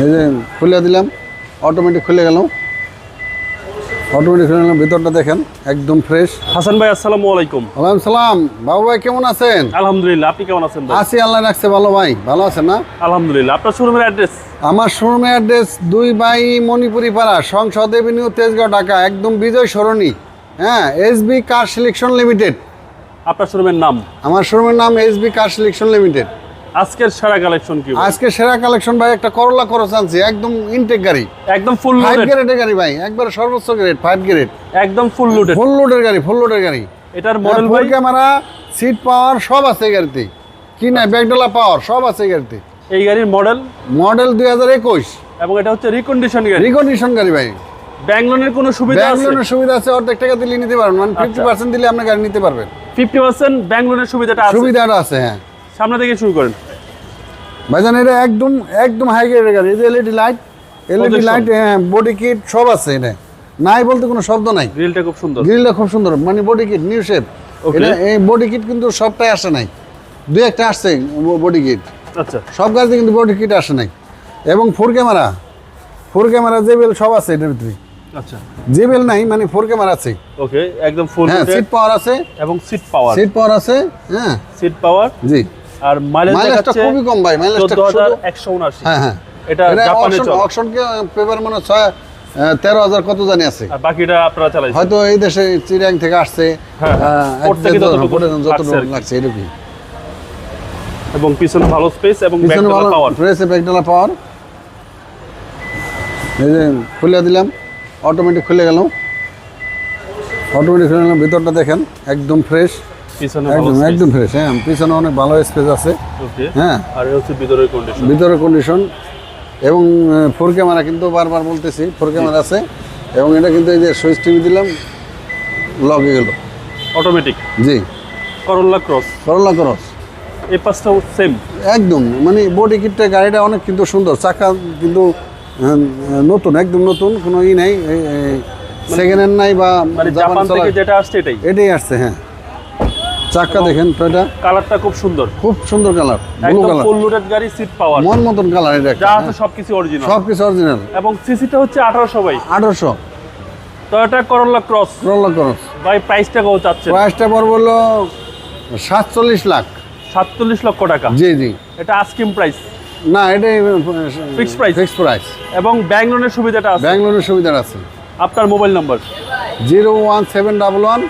এই যে খুলে দিলাম, অটোমেটিক খুলে গেল, অটোমেটিক খুলে গেলাম। ভিতরটা দেখেন একদম ফ্রেশ। হাসান ভাই আসসালামু আলাইকুম। ওয়ালাইকুম সালাম। বাবু ভাই কেমন আছেন? আলহামদুলিল্লাহ, আপনি কেমন আছেন ভাই? আছি, আল্লাহ রাখছে ভালো। ভাই ভালো আছেন না? আলহামদুলিল্লাহ। আপনার শোরুমের অ্যাড্রেস? আমার শোরুমের অ্যাড্রেস 2 বাই মণিপুরি পাড়া, সংসদ এভিনিউ, তেজগাঁও, ঢাকা, একদম বিজয় সরণি। হ্যাঁ, এসবি কার সিলেকশন লিমিটেড। আপনার শোরুমের নাম? আমার শোরুমের নাম এসবি কার সিলেকশন লিমিটেড। আজকের সেরা কালেকশন কি? আজকে সেরা কালেকশন ভাই, একটা করলা করস আনছি, একদম ইনটেক গাড়ি, একদম ফুল 5 লোডেড। গ্রেডের গাড়ি ভাই, একবার সর্বোচ্চ গ্রেড 5 গ্রেড, একদম ফুল লোডেড। ফুল লোডের গাড়ি, ফুল লোডের গাড়ি। এটার মডেল ফুল ভাই? ক্যামেরা, সিট পাওয়ার সব আছে এই গাড়িতে। কি না, ব্যাকডালা পাওয়ার সব আছে এই গাড়িতে। এই গাড়ির মডেল? মডেল 2021। এবং এটা হচ্ছে রিকন্ডিশন গাড়ি। রিকন্ডিশন গাড়ি ভাই। ব্যাংক লোনের কোনো সুবিধা ব্যাংক আছে? লোনের সুবিধা আছে, অর্ধেক টাকা দিলে নিতে পারবেন, মানে 50% দিলে আপনি গাড়ি নিতে পারবেন। 50% ব্যাংক লোনের সুবিধাটা আছে? সুবিধাটা আছে, হ্যাঁ। সামনে থেকে শুরু করেন ভাইজান, এটা একদম একদম হাই গ্রেডের গাড়ি। এই যে এলইডি লাইট, হ্যাঁ, বডি কিট সব আছে। এটা নাই বলতে কোনো শব্দ নাই। গ্রিলটা খুব সুন্দর। গ্রিলটা খুব সুন্দর, মানে বডি কিট নিউ শেপ। এটা এই বডি কিট কিন্তু সবটাই আসে নাই, দুই একটা আসছে বডি কিট। আচ্ছা, সব গাড়িতে কিন্তু বডি কিট আসে নাই। এবং ফোর ক্যামেরা জেবেল সব আছে এটার ভিতরে। আচ্ছা, জেবেল নাই, মানে ফোর ক্যামেরা আছে। ওকে, একদম ফুল হ্যাঁ, লোডেড সিট পাওয়ার আছে। এবং সিট পাওয়ার। সিট পাওয়ার আছে, হ্যাঁ, সিট পাওয়ার। জি। আর মাইলেজ মাইলেজটা দেখাচ্ছে খুবই কম ভাই, মাইলেজটা 14179। হ্যাঁ হ্যাঁ। এটা জাপানে চলে। অকশন কে পেপার মানে 13,000 কত জানি আছে। আর বাকিটা আপনারা চালাইছেন হয়তো এই দেশে চিরাং থেকে আসছে, হ্যাঁ, পোর্ট থেকে যতটুকু লাগছে এরকম। এবং পিছনে ভালো স্পেস এবং ব্যাকডালা পাওয়ার। প্রেসে ব্যাকডালা পাওয়ার। এই যে খুলে দিলাম, অটোমেটিক খুলে গেল, অটোমেটিক খুলে গেলাম। ভিতরটা দেখেন একদম ফ্রেশ, পিছনে একদম একদম ফ্রেশ। হ্যাঁ, পিছনে অনেক ভালো স্পেস আছে। ওকে, হ্যাঁ, আর এই হচ্ছে ভিতরের কন্ডিশন। ভিতরে কন্ডিশন। এবং ফোর ক্যামেরা কিন্তু বারবার বলতেছি, ফোর ক্যামেরা আছে। এবং এটা কিন্তু এই যে সুইচ টিভি দিলাম, লগে গেল অটোমেটিক। জি। করোলা ক্রস। এই পাঁচটাও সেম একদম, মানে বডি কিটটা গাড়িটা অনেক কিন্তু সুন্দর, চাকা কিন্তু নতুন, একদম নতুন, কোনো ই নাই, সেকেন্ড হ্যান্ড নাই বা মানে জাপান থেকে যেটা আসছে এটাই আসছে। হ্যাঁ, চাকা দেখেন তো, এটা কালারটা খুব সুন্দর, খুব সুন্দর কালার, ব্লু একদম কালার, ফুল লোডেড গাড়ি, সিট পাওয়ার মন মতন কালার। এটা যা আছে সবকিছু অরিজিনাল, সবকিছু অরিজিনাল। এবং সিসিটা হচ্ছে 1800 ভাই। 1800। টয়োটা করোলা ক্রস ভাই, প্রাইসটা কত চাচ্ছেন? প্রাইসটা পড়বে হলো 47 লাখ। 47 লক্ষ টাকা? জি জি। এটা আস্কিং প্রাইস না, এটাই ফিক্সড প্রাইস। এবং ব্যাংক লোনের সুবিধাটা আছে? ব্যাংক লোনের সুবিধা আছে। আপনার মোবাইল নাম্বার? 01711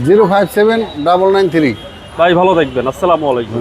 057 993। ভাই ভালো থাকবেন, আসসালামু আলাইকুম।